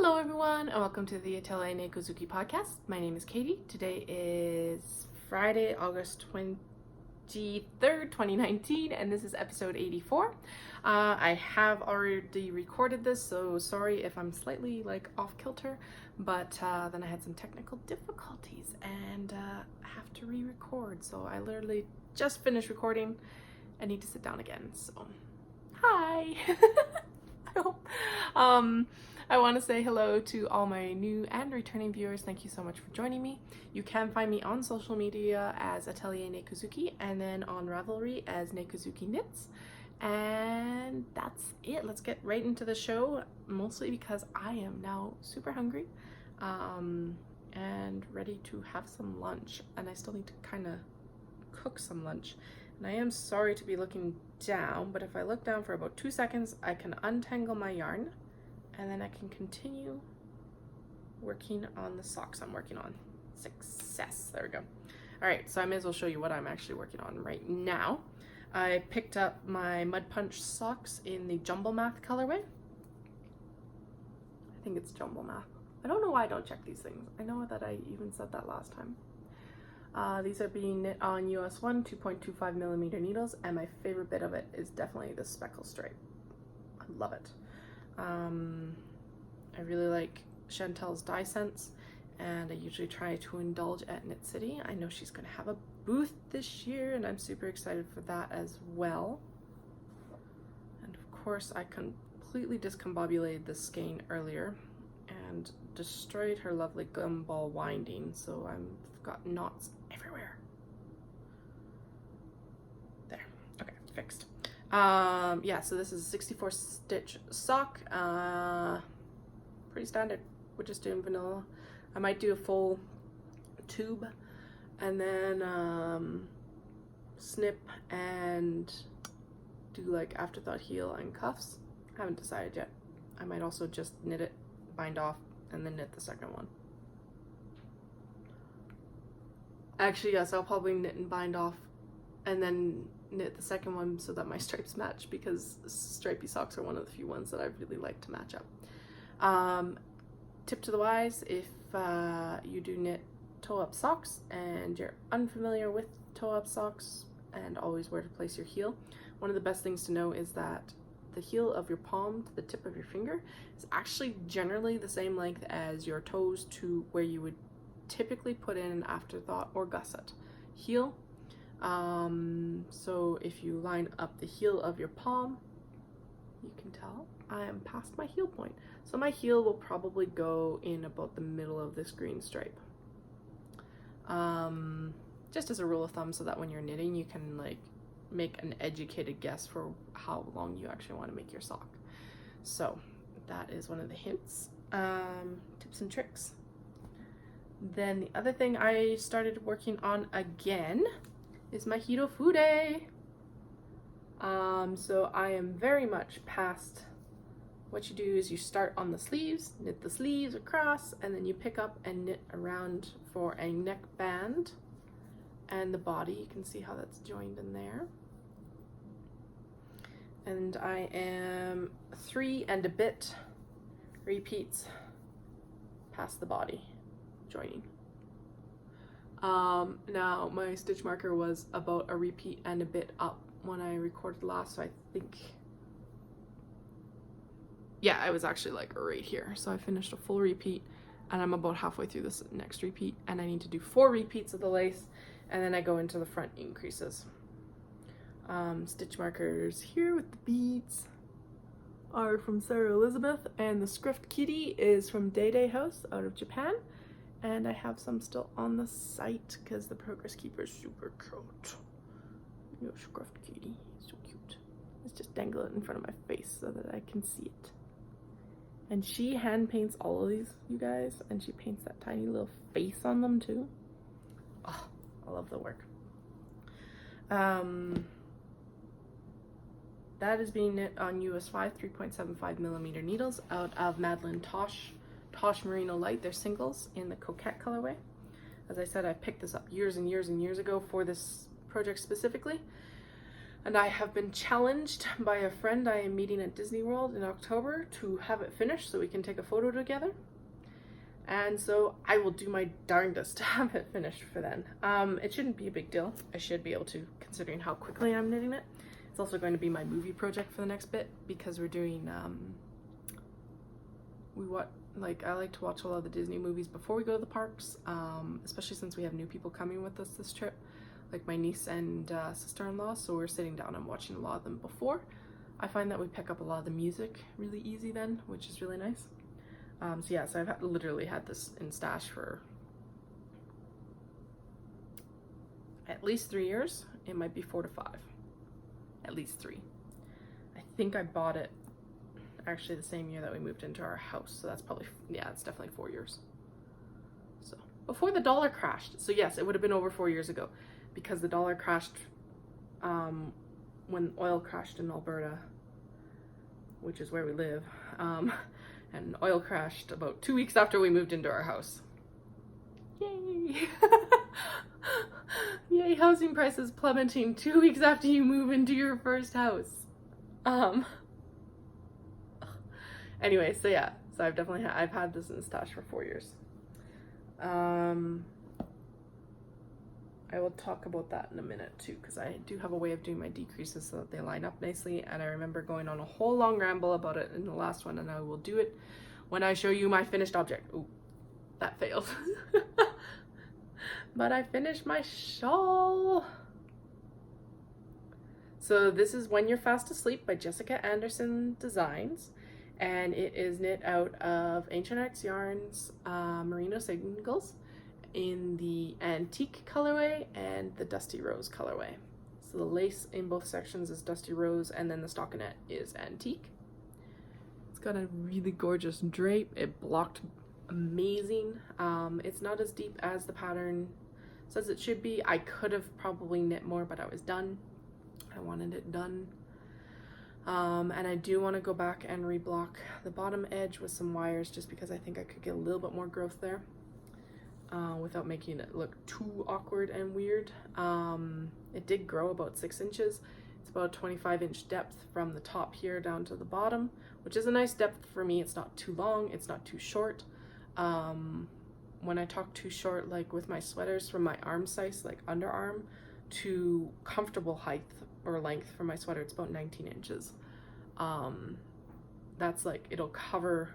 Hello everyone and welcome to the Atelier Nekozuki podcast. My name is Katie. Today is Friday, August 23rd, 2019, and this is episode 84. I have already recorded this, so sorry if I'm slightly off kilter, but then I had some technical difficulties and have to re-record. So I literally just finished recording. I need to sit down again, so hi. I hope. I want to say hello to all my new and returning viewers. Thank you so much for joining me. You can find me on social media as Atelier Nekozuki and then on Ravelry as Nekozuki Knits. And that's it. Let's get right into the show, mostly because I am now super hungry and ready to have some lunch. And I still need to kind of cook some lunch. And I am sorry to be looking down, but if I look down for about 2 seconds, I can untangle my yarn and then I can continue working on the socks I'm working on. Success. There we go. All right, so I may as well show you what I'm actually working on right now. I picked up my Mud Punch socks in the Jumble Math colorway. I think it's Jumble Math. I don't know why I don't check these things. I know that I even said that last time. These are being knit on US 1 2.25 millimeter needles, and my favorite bit of it is definitely the speckle stripe. I love it. I really like Chantel's dye scents, and I usually try to indulge at Knit City. I know she's going to have a booth this year, and I'm super excited for that as well. And of course, I completely discombobulated the skein earlier and destroyed her lovely gumball winding, so I've got knots everywhere. There, okay, fixed. Yeah, so this is a 64 stitch sock, pretty standard. We're just doing vanilla. I might do a full tube and then snip and do afterthought heel and cuffs. I haven't decided yet. I might also just knit it, bind off, and then knit the second one. Actually, yes, I'll probably knit and bind off and then knit the second one so that my stripes match, because stripy socks are one of the few ones that I really like to match up. Tip to the wise, if you do knit toe-up socks and you're unfamiliar with toe-up socks and always where to place your heel, one of the best things to know is that the heel of your palm to the tip of your finger is actually generally the same length as your toes to where you would typically put in an afterthought or gusset heel. So if you line up the heel of your palm, you can tell I am past my heel point. So my heel will probably go in about the middle of this green stripe. Just as a rule of thumb, so that when you're knitting, you can make an educated guess for how long you actually want to make your sock. So that is one of the hints, tips and tricks. Then the other thing I started working on again is my Hirofude. So I am very much past. What you do is you start on the sleeves, knit the sleeves across, and then you pick up and knit around for a neck band and the body. You can see how that's joined in there. And I am 3 and a bit repeats past the body joining. Now my stitch marker was about a repeat and a bit up when I recorded last, so I think, yeah, I was actually right here. So I finished a full repeat and I'm about halfway through this next repeat, and I need to do 4 repeats of the lace, and then I go into the front increases. Stitch markers here with the beads are from Sarah Elizabeth, and the Scruffed Kitty is from Day Day House out of Japan. And I have some still on the site because the Progress Keeper is super cute. You know, Scruffed Kitty, so cute. Let's just dangle it in front of my face so that I can see it. And she hand paints all of these, you guys, and she paints that tiny little face on them too. Oh, I love the work. That is being knit on US 5 3.75 millimeter needles out of Madeline Tosh Merino Light. They're singles in the Coquette colorway. As I said, I picked this up years and years and years ago for this project specifically. And I have been challenged by a friend I am meeting at Disney World in October to have it finished so we can take a photo together. And so I will do my darndest to have it finished for then. It shouldn't be a big deal. I should be able to, considering how quickly I'm knitting it. It's also going to be my movie project for the next bit because we're doing, I like to watch a lot of the Disney movies before we go to the parks, especially since we have new people coming with us this trip, like my niece and sister-in-law, so we're sitting down and watching a lot of them before. I find that we pick up a lot of the music really easy then, which is really nice. So I've literally had this in stash for at least 3 years. It might be 4 to 5. At least 3. I think I bought it actually the same year that we moved into our house, so that's probably, yeah, it's definitely 4 years. So before the dollar crashed. So yes, it would have been over 4 years ago because the dollar crashed when oil crashed in Alberta, which is where we live. And oil crashed about 2 weeks after we moved into our house. Yay! Yay, housing prices plummeting 2 weeks after you move into your first house. Anyway, so yeah, so I've had this in stash for 4 years. I will talk about that in a minute too, because I do have a way of doing my decreases so that they line up nicely, and I remember going on a whole long ramble about it in the last one, and I will do it when I show you my finished object. Ooh, that failed. But I finished my shawl. So this is When You're Fast Asleep by Jessica Anderson Designs, and it is knit out of Ancient Arts Yarns merino singles in the antique colorway and the dusty rose colorway. So the lace in both sections is dusty rose, and then the stockinette is antique. It's got a really gorgeous drape. It blocked amazing. It's not as deep as the pattern says it should be. I could have probably knit more, but I was done. I wanted it done. And I do want to go back and reblock the bottom edge with some wires, just because I think I could get a little bit more growth there. Without making it look too awkward and weird. It did grow about 6 inches. It's about a 25-inch depth from the top here down to the bottom, which is a nice depth for me. It's not too long, it's not too short. When I talk too short, like with my sweaters, from my arm size, like underarm, to comfortable height or length for my sweater, it's about 19 inches. That's like, it'll cover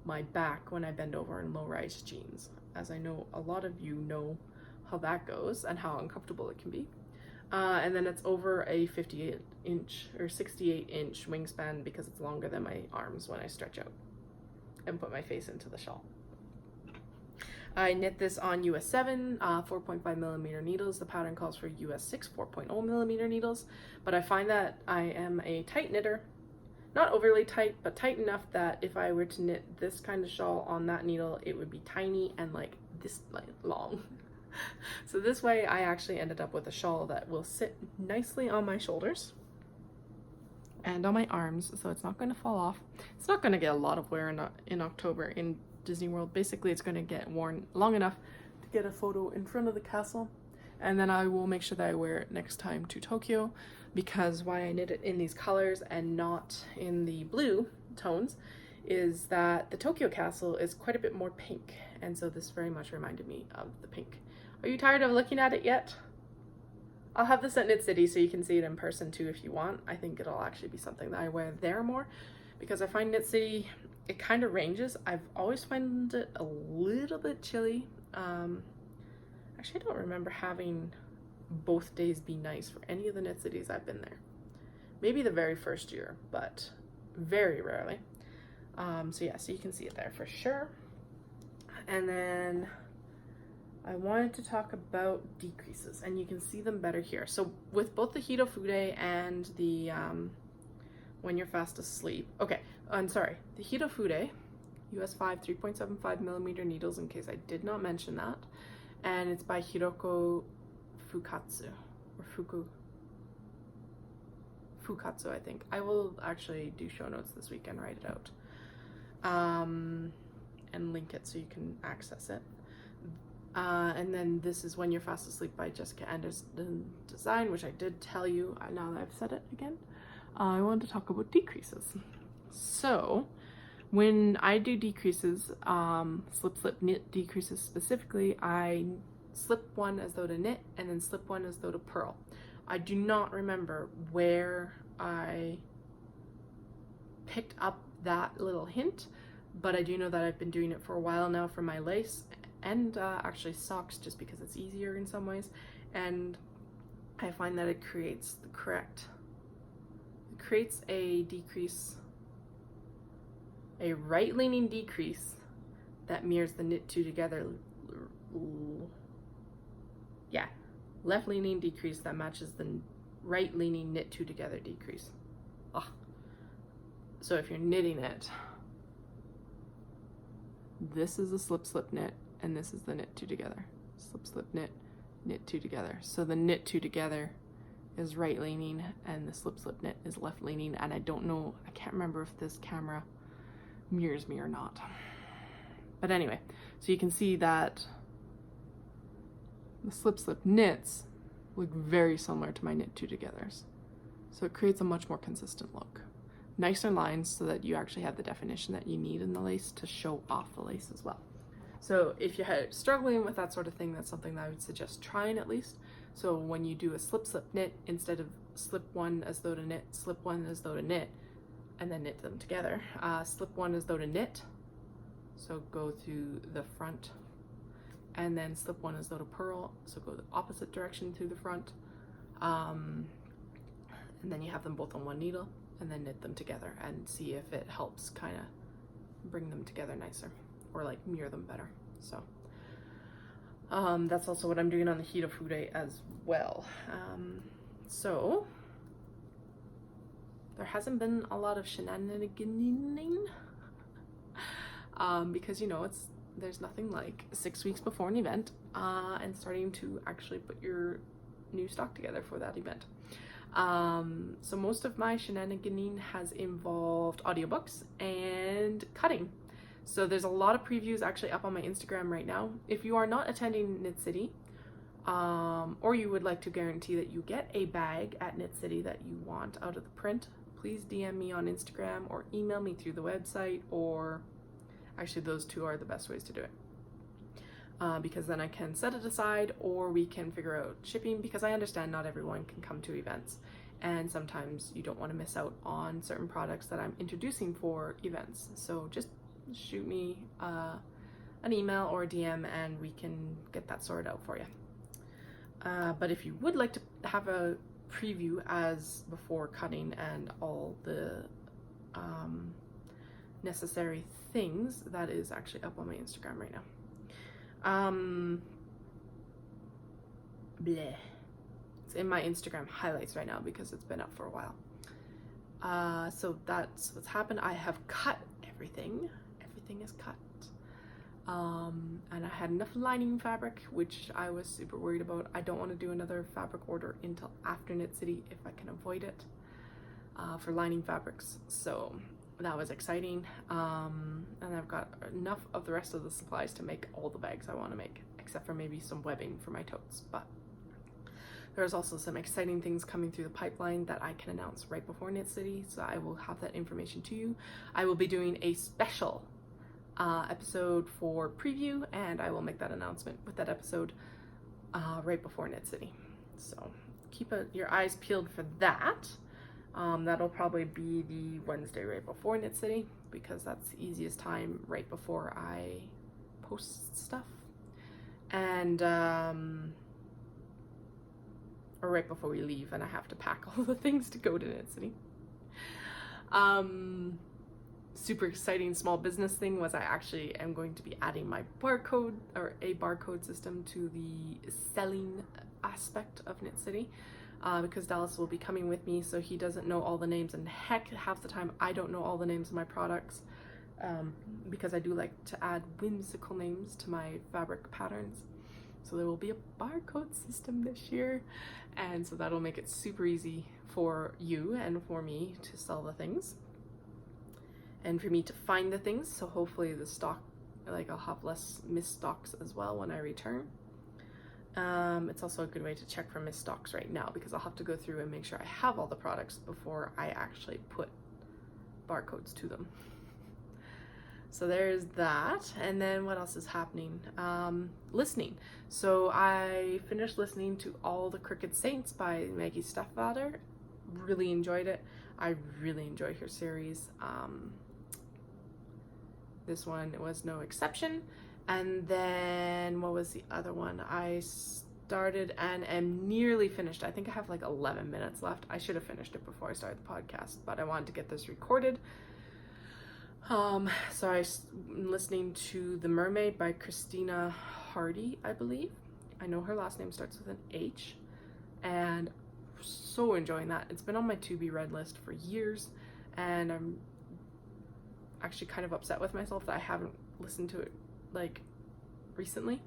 my back when I bend over in low-rise jeans, as I know a lot of you know how that goes and how uncomfortable it can be. And then it's over a 58-inch or 68-inch wingspan because it's longer than my arms when I stretch out and put my face into the shawl. I knit this on US 7, 4.5 millimeter needles. The pattern calls for US 6, 4.0 millimeter needles, but I find that I am a tight knitter. Not overly tight, but tight enough that if I were to knit this kind of shawl on that needle, it would be tiny and like this long. So this way I actually ended up with a shawl that will sit nicely on my shoulders and on my arms, so it's not going to fall off. It's not going to get a lot of wear in October in Disney World. Basically, it's going to get worn long enough to get a photo in front of the castle, and then I will make sure that I wear it next time to Tokyo, because why I knit it in these colors and not in the blue tones is that the Tokyo castle is quite a bit more pink, and so this very much reminded me of the pink. Are you tired of looking at it yet? I'll have this at Knit City so you can see it in person too if you want. I think it'll actually be something that I wear there more, because I find Knit City, it kind of ranges. I've always found it a little bit chilly. Actually, I don't remember having both days be nice for any of the Knit Cities I've been there. Maybe the very first year, but very rarely. So yeah, so you can see it there for sure. And then I wanted to talk about decreases, and you can see them better here. So with both the Hitofude and the When You're Fast Asleep. Okay, I'm sorry. The Hitofude, US 5, 3.75 millimeter needles, in case I did not mention that. And it's by Hiroko Fukatsu, or Fukatsu, I think. I will actually do show notes this week and write it out. And link it so you can access it. And then This Is When You're Fast Asleep by Jessica Anderson Design, which I did tell you. Now that I've said it again, I wanted to talk about decreases. So when I do decreases, slip knit decreases specifically, I slip one as though to knit and then slip one as though to purl. I do not remember where I picked up that little hint, but I do know that I've been doing it for a while now for my lace and actually socks, just because it's easier in some ways, and I find that it creates a decrease, a right-leaning decrease that mirrors the knit two together. Yeah, left-leaning decrease that matches the right-leaning knit two together decrease. Ugh. So if you're knitting it, this is a slip knit and this is the knit two together. Slip knit, knit two together. So the knit two together is right-leaning and the slip knit is left-leaning, and I can't remember if this camera mirrors me or not. But anyway, so you can see that the slip knits look very similar to my knit two togethers. So it creates a much more consistent look. Nicer lines so that you actually have the definition that you need in the lace to show off the lace as well. So if you're struggling with that sort of thing, that's something that I would suggest trying at least. So when you do a slip knit, instead of slip one as though to knit, slip one as though to knit, and then knit them together. Slip one as though to knit, so go through the front, and then slip one as though to purl, so go the opposite direction through the front, and then you have them both on one needle, and then knit them together and see if it helps kind of bring them together nicer, or like mirror them better. So that's also what I'm doing on the Heat of Fude as well. So there hasn't been a lot of shenaniganing because there's nothing like 6 weeks before an event and starting to actually put your new stock together for that event. So most of my shenaniganing has involved audiobooks and cutting. So there's a lot of previews actually up on my Instagram right now. If you are not attending Knit City, or you would like to guarantee that you get a bag at Knit City that you want out of the print, please DM me on Instagram or email me through the website, or actually those two are the best ways to do it. Because then I can set it aside, or we can figure out shipping, because I understand not everyone can come to events, and sometimes you don't want to miss out on certain products that I'm introducing for events. So just shoot me an email or a DM and we can get that sorted out for you. But if you would like to have a preview as before cutting and all the necessary things, that is actually up on my Instagram right now. Bleh. It's in my Instagram highlights right now because it's been up for a while. So that's what's happened. I have cut everything. Everything is cut. And I had enough lining fabric, which I was super worried about. I don't want to do another fabric order until after Knit City if I can avoid it, for lining fabrics. So that was exciting. And I've got enough of the rest of the supplies to make all the bags I want to make, except for maybe some webbing for my totes. But there's also some exciting things coming through the pipeline that I can announce right before Knit City, so I will have that information to you. I will be doing a special episode for preview, and I will make that announcement with that episode right before Knit City. So keep your eyes peeled for that. That'll probably be the Wednesday right before Knit City, because that's the easiest time right before I post stuff. And or right before we leave and I have to pack all the things to go to Knit City. Super exciting small business thing was I actually am going to be adding my barcode, or a barcode system, to the selling aspect of Knit City, because Dallas will be coming with me, so he doesn't know all the names, and heck, half the time I don't know all the names of my products, because I do like to add whimsical names to my fabric patterns. So there will be a barcode system this year, and so that'll make it super easy for you and for me to sell the things, and for me to find the things. So hopefully the stock like I'll have less misstocks as well when I return. It's also a good way to check for misstocks right now, because I'll have to go through and make sure I have all the products before I actually put barcodes to them. So there's that. And then what else is happening? Listening. So I finished listening to All the Crooked Saints by Maggie Stiefvater. Really enjoyed it. I really enjoy her series. This one was no exception. And then what was the other one? I started and am nearly finished. I think I have like 11 minutes left. I should have finished it before I started the podcast, but I wanted to get this recorded. So I'm listening to The Mermaid by Christina Hardy, I believe. I know her last name starts with an H, and so enjoying that. It's been on my to be read list for years, and I'm actually kind of upset with myself that I haven't listened to it like recently,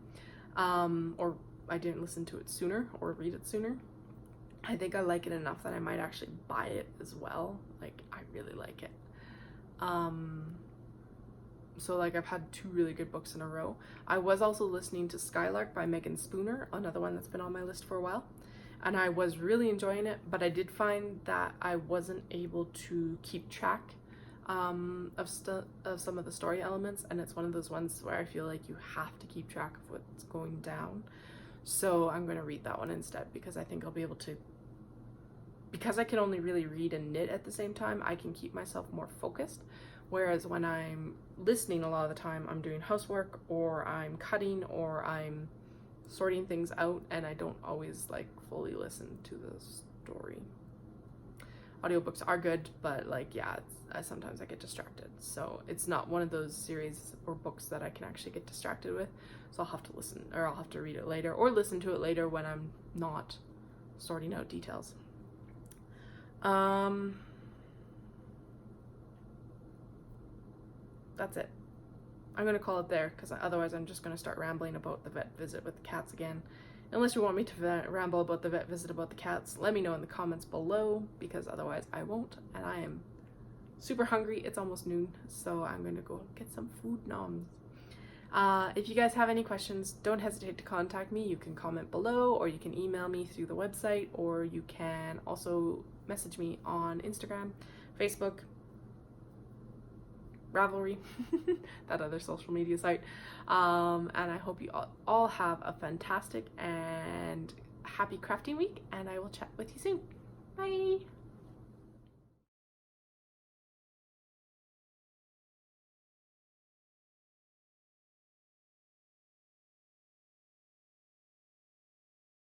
or I didn't listen to it sooner or read it sooner. I think I like it enough that I might actually buy it as well. Like, I really like it. So like I've had 2 really good books in a row. I was also listening to Skylark by Megan Spooner, another one that's been on my list for a while, and I was really enjoying it, but I did find that I wasn't able to keep track of some of the story elements, and it's one of those ones where I feel like you have to keep track of what's going down. So I'm going to read that one instead, because I think I'll be able to, because I can only really read and knit at the same time, I can keep myself more focused. Whereas when I'm listening, a lot of the time I'm doing housework, or I'm cutting, or I'm sorting things out, and I don't always like fully listen to the story. Audiobooks are good, but like, yeah, sometimes I get distracted. So it's not one of those series or books that I can actually get distracted with. So I'll have to listen, or I'll have to read it later, or listen to it later when I'm not sorting out details. That's it. I'm going to call it there, because otherwise I'm just going to start rambling about the vet visit with the cats again. Unless you want me to ramble about the vet visit about the cats, let me know in the comments below, because otherwise I won't, and I am super hungry. It's almost noon, so I'm going to go get some food noms. If you guys have any questions, don't hesitate to contact me. You can comment below, or you can email me through the website, or you can also message me on Instagram, Facebook, Ravelry, that other social media site. And I hope you all have a fantastic and happy crafting week, and I will chat with you soon. Bye!